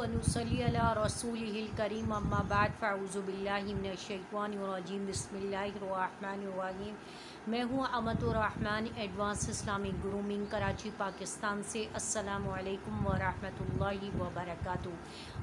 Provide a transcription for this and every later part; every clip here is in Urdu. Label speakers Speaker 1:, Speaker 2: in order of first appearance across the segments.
Speaker 1: ونصلی علی رسولہ الکریم اما بعد فاعوذ باللہ من الشیطان الرجیم بسم اللہ الرحمن الرحیم۔ میں ہوں امت الرحمن advance Islamic grooming Karachi Pakistan سے۔ السلام علیکم ورحمۃ اللہ وبرکاتہ۔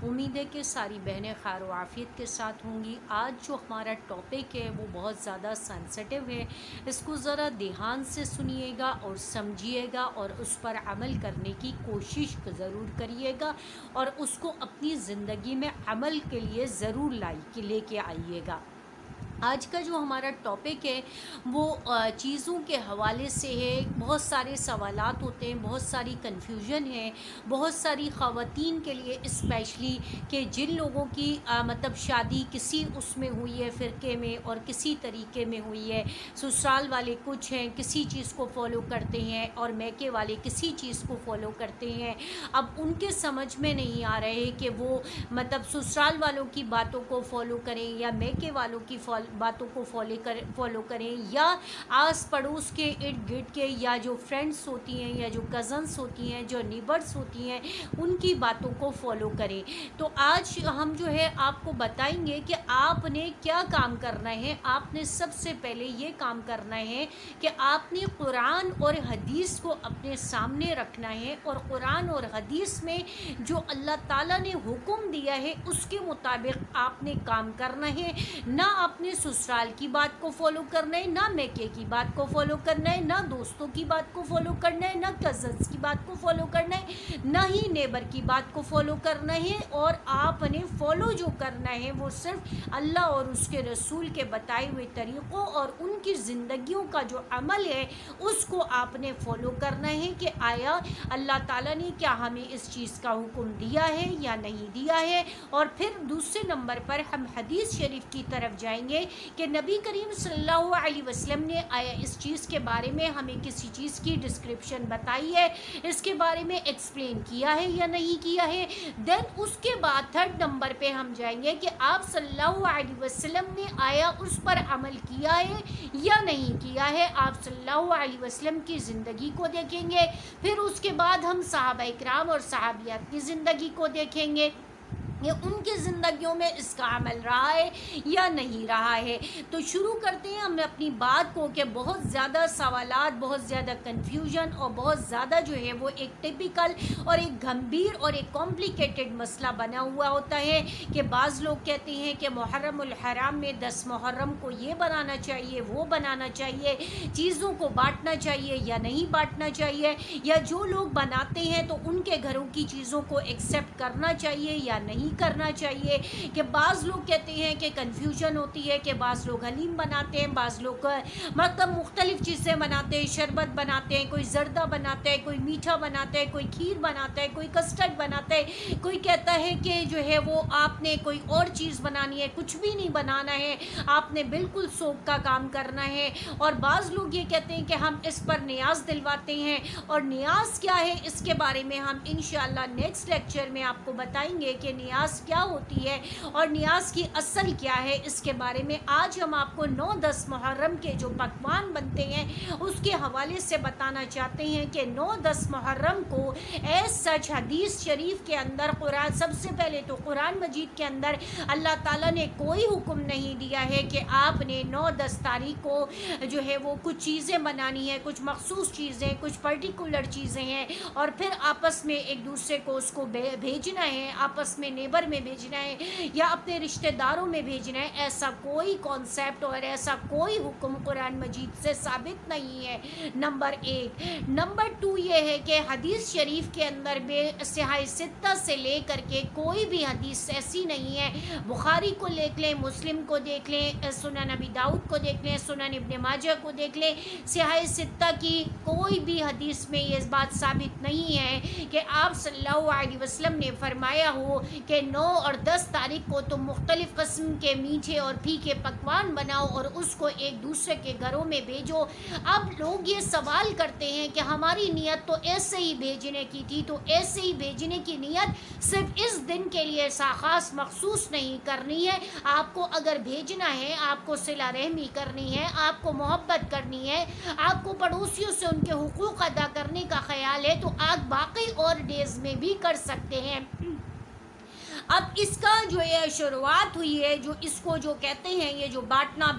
Speaker 1: امید ہے کہ ساری بہنیں خیر و عافیت کے ساتھ ہوں گی۔ آج جو ہمارا ٹاپک ہے وہ بہت زیادہ سینسٹیو ہے، اس کو ذرا دھیان سے سنیے گا اور سمجھیے گا اور اس پر عمل کرنے کی کوشش ضرور کریے گا اور اس کو اپنی زندگی میں عمل کے لیے ضرور لے کے آئیے گا۔ آج کا جو ہمارا ٹاپک ہے وہ چیزوں کے حوالے سے ہے۔ بہت سارے سوالات ہوتے ہیں، بہت ساری کنفیوژن ہے، بہت ساری خواتین کے لیے اسپیشلی کہ جن لوگوں کی مطلب شادی کسی اس میں ہوئی ہے فرقے میں اور کسی طریقے میں ہوئی ہے، سسرال والے کچھ ہیں کسی چیز کو فالو کرتے ہیں اور میکے والے کسی چیز کو فالو کرتے ہیں۔ اب ان کے سمجھ میں نہیں آ رہے کہ وہ مطلب سسرال والوں کی باتوں کو فالو کریں یا میکے والوں کی باتوں کو فالو کریں یا آس پڑوس کے ارد گرد کے یا جو فرینڈس ہوتی ہیں یا جو کزنس ہوتی ہیں جو نیبرس ہوتی ہیں ان کی باتوں کو فالو کریں۔ تو آج ہم جو ہے آپ کو بتائیں گے کہ آپ نے کیا کام کرنا ہے۔ آپ نے سب سے پہلے یہ کام کرنا ہے کہ آپ نے قرآن اور حدیث کو اپنے سامنے رکھنا ہے اور قرآن اور حدیث میں جو اللہ تعالیٰ نے حکم دیا ہے اس کے مطابق آپ نے کام کرنا ہے۔ نہ اپنے سسرال کی بات کو فالو کرنا ہے، نہ میکے کی بات کو فالو کرنا ہے، نہ دوستوں کی بات کو فالو کرنا ہے، نہ کزنس کی بات کو فالو کرنا ہے، نہ ہی نیبر کی بات کو فالو کرنا ہے۔ اور آپ نے فالو جو کرنا ہے وہ صرف اللہ اور اس کے رسول کے بتائے ہوئے طریقوں اور ان کی زندگیوں کا جو عمل ہے اس کو آپ نے فالو کرنا ہے کہ آیا اللہ تعالیٰ نے کیا ہمیں اس چیز کا حکم دیا ہے یا نہیں دیا ہے۔ اور پھر دوسرے نمبر پر ہم حدیث شریف کی طرف جائیں گے کہ نبی کریم صلی اللہ علیہ وسلم نے آیا اس چیز کے بارے میں ہمیں کسی چیز کی ڈسکرپشن بتائی ہے، اس کے بارے میں ایکسپلین کیا ہے یا نہیں کیا ہے۔ دین اس کے بعد تھرڈ نمبر پہ ہم جائیں گے کہ آپ صلی اللہ علیہ وسلم نے آیا اس پر عمل کیا ہے یا نہیں کیا ہے۔ آپ صلی اللہ علیہ وسلم کی زندگی کو دیکھیں گے، پھر اس کے بعد ہم صحابہ کرام اور صحابیات کی زندگی کو دیکھیں گے کہ ان کی زندگیوں میں اس کا عمل رہا ہے یا نہیں رہا ہے۔ تو شروع کرتے ہیں ہم اپنی بات کو کہ بہت زیادہ سوالات، بہت زیادہ کنفیوژن اور بہت زیادہ جو ہے وہ ایک ٹپیکل اور ایک گھمبیر اور ایک کمپلیکیٹڈ مسئلہ بنا ہوا ہوتا ہے کہ بعض لوگ کہتے ہیں کہ محرم الحرام میں 10 محرم کو یہ بنانا چاہیے وہ بنانا چاہیے، چیزوں کو بانٹنا چاہیے یا نہیں بانٹنا چاہیے، یا جو لوگ بناتے ہیں تو ان کے گھروں کی چیزوں کو ایکسیپٹ کرنا چاہیے یا نہیں کرنا چاہیے۔ کہ بعض لوگ کہتے ہیں کہ کنفیوژن ہوتی ہے کہ بعض لوگ حلیم بناتے ہیں، بعض لوگ مطلب مختلف چیزیں بناتے ہیں، شربت بناتے ہیں، کوئی زردہ بناتا ہے، کوئی میٹھا بناتا ہے، کوئی کھیر بناتا ہے، کوئی کسٹرڈ بناتا ہے، کوئی کہتا ہے کہ جو ہے وہ آپ نے کوئی اور چیز بنانی ہے، کچھ بھی نہیں بنانا ہے، آپ نے بالکل سوگ کا کام کرنا ہے۔ اور بعض لوگ یہ کہتے ہیں کہ ہم اس پر نیاز دلواتے ہیں، اور نیاز کیا ہے اس کے بارے میں ہم انشاءاللہ نیکسٹ لیکچر میں آپ کو بتائیں گے کہ نیاز کیا ہوتی ہے اور نیاز کی اصل کیا ہے۔ اس کے بارے میں آج ہم آپ کو 9-10 محرم کے جو پکوان بنتے ہیں اس کے حوالے سے بتانا چاہتے ہیں کہ 9-10 محرم کو ایز سچ حدیث شریف کے اندر قرآن، سب سے پہلے تو قرآن مجید کے اندر اللہ تعالیٰ نے کوئی حکم نہیں دیا ہے کہ آپ نے 9-10 تاریخ کو جو ہے وہ کچھ چیزیں بنانی ہے، کچھ مخصوص چیزیں، کچھ پرٹیکولر چیزیں ہیں اور پھر آپس میں ایک دوسرے کو اس کو بھیجنا ہے، آپس میں نیبر میں بھیجنا ہے یا اپنے رشتہ داروں میں بھیجنا ہے۔ ایسا کوئی کانسیپٹ اور ایسا کوئی حکم قرآن مجید سے ثابت نہیں ہے، نمبر 1۔ نمبر 2 یہ ہے کہ حدیث شریف کے اندر صحاح ستہ سے لے کر کے کوئی بھی حدیث ایسی نہیں ہے، بخاری کو دیکھ لیں، مسلم کو دیکھ لیں، سنن ابی داؤد کو دیکھ لیں، سنن ابن ماجہ کو دیکھ لیں، صحاح ستہ کی کوئی بھی حدیث میں یہ بات ثابت نہیں ہے کہ آپ صلی اللہ علیہ وسلم نے فرمایا ہو کہ 9 اور 10 تاریخ کو تم مختلف قسم کے میٹھے اور پھیکے پکوان بناؤ اور اس کو ایک دوسرے کے گھروں میں بھیجو۔ اب لوگ یہ سوال کرتے ہیں کہ ہماری نیت تو ایسے ہی بھیجنے کی تھی، تو ایسے ہی بھیجنے کی نیت صرف اس دن کے لیے خاص مخصوص نہیں کرنی ہے۔ آپ کو اگر بھیجنا ہے، آپ کو صلہ رحمی کرنی ہے، آپ کو محبت کرنی ہے، آپ کو پڑوسیوں سے ان کے حقوق ادا کرنے کا خیال ہے تو آپ باقی اور ڈیز میں بھی کر سکتے ہیں۔ اب اس کا جو یہ شروعات ہوئی ہے، جو اس کو جو کہتے ہیں یہ جو بانٹنا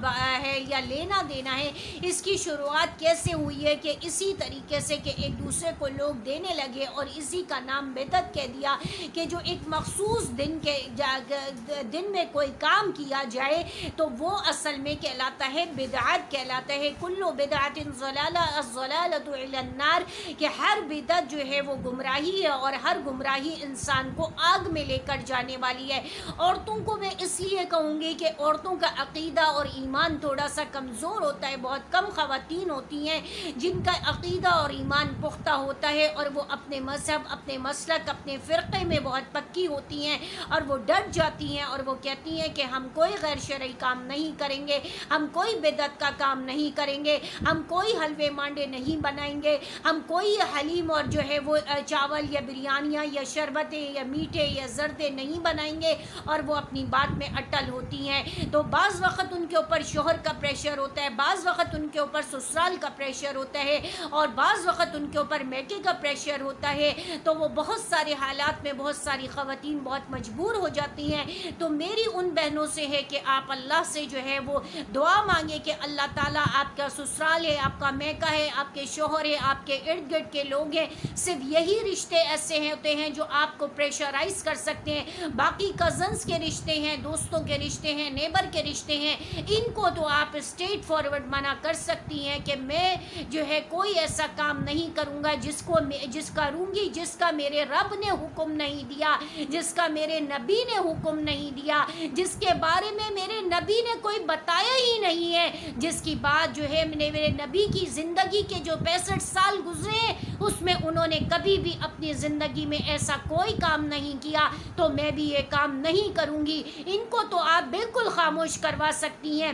Speaker 1: ہے یا لینا دینا ہے، اس کی شروعات کیسے ہوئی ہے کہ اسی طریقے سے کہ ایک دوسرے کو لوگ دینے لگے اور اسی کا نام بدعت کہہ دیا کہ جو ایک مخصوص دن میں کوئی کام کیا جائے تو وہ اصل میں کہلاتا ہے بدعت کہلاتا ہے۔ کل بدعت ضلالہ الضلالۃ الی النار، کہ ہر بدعت جو ہے وہ گمراہی ہے اور ہر گمراہی انسان کو آگ میں لے کر جانے والی ہے۔ عورتوں کو میں اس لیے کہوں گی کہ عورتوں کا عقیدہ اور ایمان تھوڑا سا کمزور ہوتا ہے، بہت کم خواتین ہوتی ہیں جن کا عقیدہ اور ایمان پختہ ہوتا ہے اور وہ اپنے مذہب، اپنے مسلک، اپنے فرقے میں بہت پکی ہوتی ہیں اور وہ ڈٹ جاتی ہیں اور وہ کہتی ہیں کہ ہم کوئی غیر شرعی کام نہیں کریں گے، ہم کوئی بدعت کا کام نہیں کریں گے، ہم کوئی حلوے مانڈے نہیں بنائیں گے، ہم کوئی حلیم اور جو ہے وہ چاول یا بریانیاں یا شربتیں یا میٹھے یا زردے نہیں بنائیں گے، اور وہ اپنی بات میں اٹل ہوتی ہیں۔ تو بعض وقت ان کے اوپر شوہر کا پریشر ہوتا ہے، بعض وقت ان کے اوپر سسرال کا پریشر ہوتا ہے، اور بعض وقت ان کے اوپر میکے کا پریشر ہوتا ہے، تو وہ بہت سارے حالات میں بہت ساری خواتین بہت مجبور ہو جاتی ہیں۔ تو میری ان بہنوں سے ہے کہ آپ اللہ سے جو ہے وہ دعا مانگے کہ اللہ تعالیٰ آپ کا سسرال ہے، آپ کا میکا ہے، آپ کے شوہر ہے، آپ کے ارد گرد کے لوگ ہیں، صرف یہی رشتے ایسے ہوتے ہیں جو آپ کو پریشرائز کر سکتے ہیں، باقی کزنس کے رشتے ہیں، دوستوں کے رشتے ہیں، نیبر کے رشتے ہیں، ان کو تو آپ اسٹریٹ فارورڈ منع کر سکتی ہیں کہ میں جو ہے کوئی ایسا کام نہیں کروں گا جس کروں گی جس کا میرے رب نے حکم نہیں دیا، جس کا میرے نبی نے حکم نہیں دیا، جس کے بارے میں میرے نبی نے کوئی بتایا ہی نہیں ہے، جس کی بات جو ہے میرے نبی کی زندگی کے جو 65 سال گزرے ہیں اس میں انہوں نے کبھی بھی اپنی زندگی میں ایسا کوئی کام نہیں کیا، تو میں بھی یہ کام نہیں کروں گی۔ ان کو تو آپ بالکل خاموش کروا سکتی ہیں،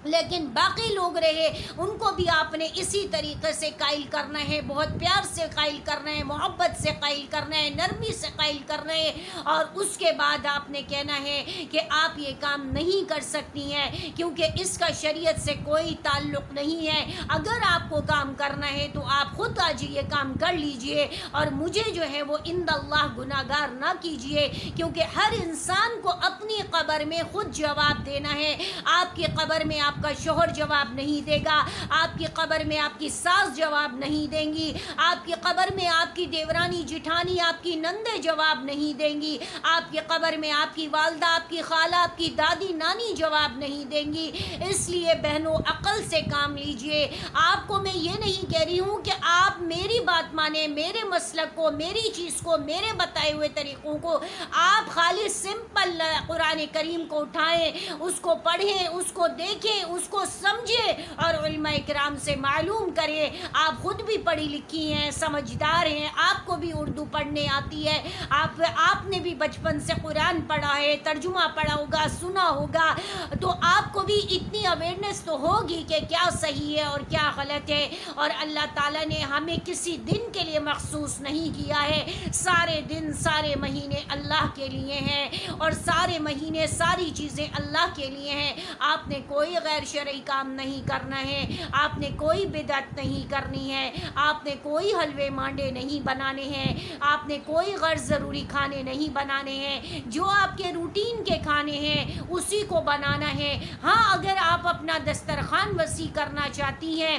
Speaker 1: لیکن باقی لوگ رہے ان کو بھی آپ نے اسی طریقے سے قائل کرنا ہے، بہت پیار سے قائل کرنا ہے، محبت سے قائل کرنا ہے، نرمی سے قائل کرنا ہے، اور اس کے بعد آپ نے کہنا ہے کہ آپ یہ کام نہیں کر سکتی ہیں کیونکہ اس کا شریعت سے کوئی تعلق نہیں ہے۔ اگر آپ کو کام کرنا ہے تو آپ خود آج یہ کام کر لیجئے اور مجھے جو ہے وہ عند اللہ گناہگار نہ کیجئے، کیونکہ ہر انسان کو اپنی قبر میں خود جواب دینا ہے۔ آپ کی قبر میں آپ کا شوہر جواب نہیں دے گا، آپ کی قبر میں آپ کی ساس جواب نہیں دیں گی، آپ کی قبر میں آپ کی دیورانی جٹھانی، آپ کی نندے جواب نہیں دیں گی، آپ کی قبر میں آپ کی والدہ، آپ کی خالہ، آپ کی دادی نانی جواب نہیں دیں گی۔ اس لیے بہنوں عقل سے کام لیجئے۔ آپ کو میں یہ نہیں کہہ رہی ہوں کہ آپ میری بات مانیں، میرے مسلک کو، میری چیز کو، میرے بتائے ہوئے طریقوں کو، آپ خالی سمپل قرآن کریم کو اٹھائیں، اس کو پڑھیں، اس کو دیکھیں، اس کو سمجھے اور علماء کرام سے معلوم کرے۔ آپ خود بھی پڑھی لکھی ہیں، سمجھدار ہیں، آپ کو بھی اردو پڑھنے آتی ہے، آپ نے بھی بچپن سے قرآن پڑھا ہے، ترجمہ پڑھا ہوگا، سنا ہوگا، تو آپ کو بھی اتنی اویئرنیس تو ہوگی کہ کیا صحیح ہے اور کیا غلط ہے۔ اور اللہ تعالیٰ نے ہمیں کسی دن کے لیے مخصوص نہیں کیا ہے، سارے دن سارے مہینے اللہ کے لیے ہیں اور سارے مہینے ساری چیزیں اللہ کے لیے ہیں۔ آپ نے کوئی غیر شرعی کام نہیں کرنا ہے، آپ نے کوئی بدعت نہیں کرنی ہے، آپ نے کوئی حلوے مانڈے نہیں بنانے ہیں، آپ نے کوئی غیر ضروری کھانے نہیں بنانے ہیں، جو آپ کے روٹین کے کھانے ہیں اسی کو بنانا ہے۔ ہاں اگر آپ اپنا دسترخوان وسیع کرنا چاہتی ہیں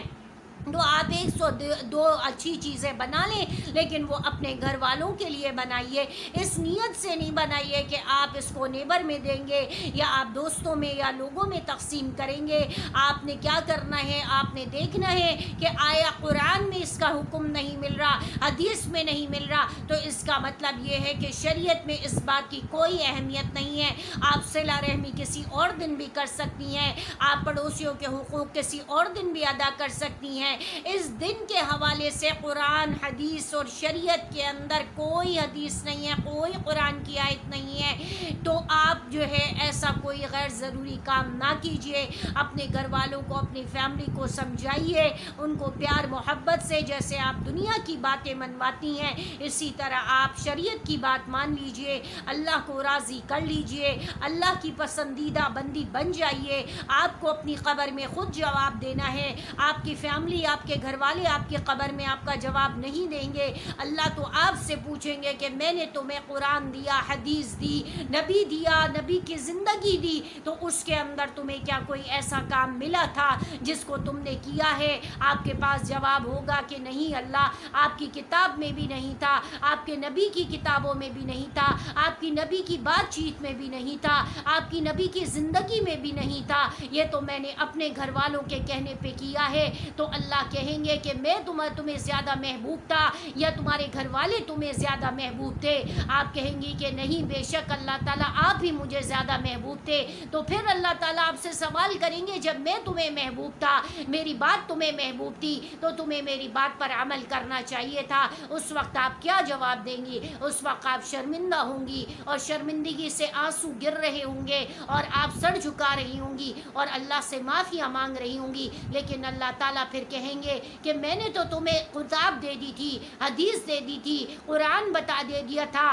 Speaker 1: تو آپ 102 اچھی چیزیں بنا لیں، لیکن وہ اپنے گھر والوں کے لیے بنائیے، اس نیت سے نہیں بنائیے کہ آپ اس کو نیبر میں دیں گے یا آپ دوستوں میں یا لوگوں میں تقسیم کریں گے۔ آپ نے کیا کرنا ہے، آپ نے دیکھنا ہے کہ آیا قرآن میں اس کا حکم نہیں مل رہا، حدیث میں نہیں مل رہا، تو اس کا مطلب یہ ہے کہ شریعت میں اس بات کی کوئی اہمیت نہیں ہے۔ آپ صلہ رحمی کسی اور دن بھی کر سکتی ہیں، آپ پڑوسیوں کے حقوق کسی اور دن بھی ادا کر سکتی ہیں۔ اس دن کے حوالے سے قرآن، حدیث اور شریعت کے اندر کوئی حدیث نہیں ہے، کوئی قرآن کی آیت نہیں ہے، تو آپ جو ہے ایسا کوئی غیر ضروری کام نہ کیجیے، اپنے گھر والوں کو، اپنی فیملی کو سمجھائیے، ان کو پیار محبت سے، جیسے آپ دنیا کی باتیں منواتی ہیں اسی طرح آپ شریعت کی بات مان لیجئے، اللہ کو راضی کر لیجئے، اللہ کی پسندیدہ بندی بن جائیے۔ آپ کو اپنی قبر میں خود جواب دینا ہے، آپ کی فیملی، آپ کے گھر والے آپ کی قبر میں آپ کا جواب نہیں دیں گے۔ اللہ تو آپ سے پوچھیں گے کہ میں نے تمہیں قرآن دیا، حدیث دی، نبی دیا، نبی کی زندگی دی، تو اس کے اندر تمہیں کیا کوئی ایسا کام ملا تھا جس کو تم نے کیا ہے؟ آپ کے پاس جواب ہوگا کہ نہیں اللہ، آپ کی کتاب میں بھی نہیں تھا، آپ کے نبی کی کتابوں میں بھی نہیں تھا، آپ کی نبی کی بات چیت میں بھی نہیں تھا، آپ کی نبی کی زندگی میں بھی نہیں تھا، یہ تو میں نے اپنے گھر والوں کے کہنے پہ کیا ہے۔ تو اللہ کہیں گے کہ میں تمہیں زیادہ محبوب تھا یا تمہارے گھر والے تمہیں زیادہ محبوب تھے؟ آپ کہیں گی کہ نہیں، بے شک اللہ تعالیٰ آپ ہی مجھے زیادہ محبوب تھے۔ تو پھر اللہ تعالیٰ آپ سے سوال کریں گے، جب میں تمہیں محبوب تھا، میری بات تمہیں محبوب تھی، تو تمہیں میری بات پر عمل کرنا چاہیے تھا۔ اس وقت آپ کیا جواب دیں گی؟ اس وقت آپ شرمندہ ہوں گی اور شرمندگی سے آنسو گر رہے ہوں گے اور آپ سر جھکا رہی ہوں گی اور اللہ سے معافیاں مانگ رہی ہوں گی، لیکن اللہ تعالیٰ پھر کہیں گے کہ میں نے تو تمہیں کتاب دے دی تھی، حدیث دے دی تھی، قرآن بتا دے دیا تھا،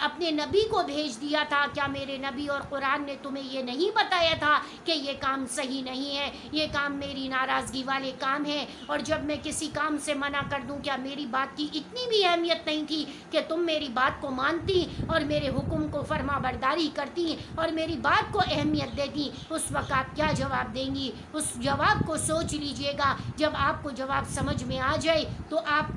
Speaker 1: اپنے نبی کو بھیج دیا تھا، کیا میرے نبی اور قرآن نے تمہیں یہ نہیں بتایا تھا کہ یہ کام صحیح نہیں ہے، یہ کام میری ناراضگی والے کام ہیں؟ اور جب میں کسی کام سے منع کر دوں، کیا میری بات کی اتنی بھی اہمیت نہیں تھی کہ تم میری بات کو مانتی اور میرے حکم کو فرما برداری کرتی اور میری بات کو اہمیت دیتی؟ اس وقت آپ کیا جواب دیں گی؟ اس جواب کو سوچ لیجئے گا۔ جب آپ کو جواب سمجھ میں آ جائے تو آپ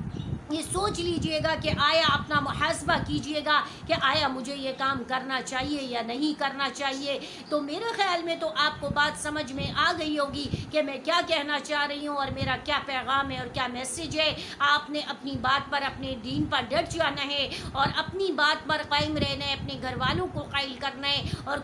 Speaker 1: یہ سوچ لیجئے گا کہ آیا اپنا محاسبہ کیجئے گا کہ آیا مجھے یہ کام کرنا چاہیے یا نہیں کرنا چاہیے۔ تو میرے خیال میں تو آپ کو بات سمجھ میں آ گئی ہوگی کہ میں کیا کہنا چاہ رہی ہوں اور میرا کیا پیغام ہے اور کیا میسیج ہے۔ آپ نے اپنی بات پر، اپنے دین پر ڈٹ جانا ہے اور اپنی بات پر قائم رہنا ہے، اپنے گھر والوں کو قائل کرنا ہے اور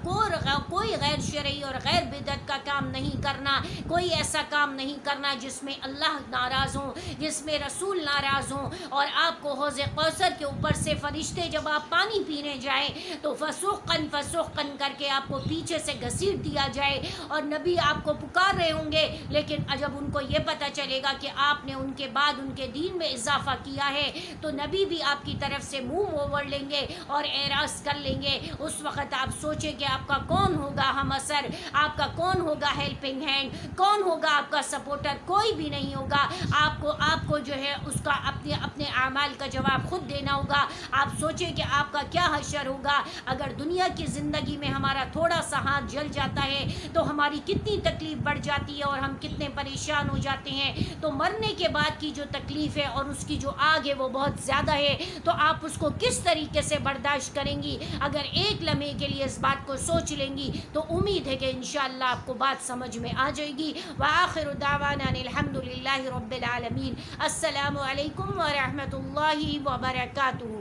Speaker 1: کوئی غیر شرعی اور غیر بدعت کا کام نہیں کرنا، کوئی ایسا کام نہیں کرنا جس میں اللہ ناراض ہوں، جس میں رسول ناراض ہوں۔ اور آپ کو حوض کوثر کے اوپر سے فرشتے جب آپ پانی پینے جائیں تو فسوقاً فسوقاً کر کے آپ کو پیچھے سے گھسیٹ دیا جائے اور نبی آپ کو پکار رہے ہوں گے، لیکن جب ان کو یہ پتہ چلے گا کہ آپ نے ان کے بعد ان کے دین میں اضافہ کیا ہے تو نبی بھی آپ کی طرف سے منہ موڑ لیں گے اور اعراض کر لیں گے۔ اس وقت آپ سوچیں کہ آپ کا کون ہوگا ہم اثر، آپ کا کون ہوگا ہیلپنگ ہینڈ، کون ہوگا آپ کا سپورٹر؟ کوئی بھی نہیں ہوگا۔ آپ کو جو ہے اس کا اپنے اعمال کا جواب خود دینا ہوگا۔ آپ سوچیں کہ آپ کا کیا حشر ہوگا اگر دنیا کی زندگی میں ہمارا تھوڑا سا ہاتھ جل جاتا ہے تو ہماری کتنی تکلیف بڑھ جاتی ہے اور ہم کتنے پریشان ہو جاتے ہیں۔ تو مرنے کے بعد کی جو تکلیف ہے اور اس کی جو آگ ہے وہ بہت زیادہ ہے، تو آپ اس کو کس طریقے سے برداشت کریں گی؟ اگر ایک لمحے کے لیے اس بات کو سوچ لیں گی تو امید ہے کہ انشاءاللہ آپ کو بات سمجھ میں آ جائے گی۔ وآخر دعوانا الحمدللہ رب العالمین۔ السلام علیکم ورحمۃ اللہ وبرکاتہ۔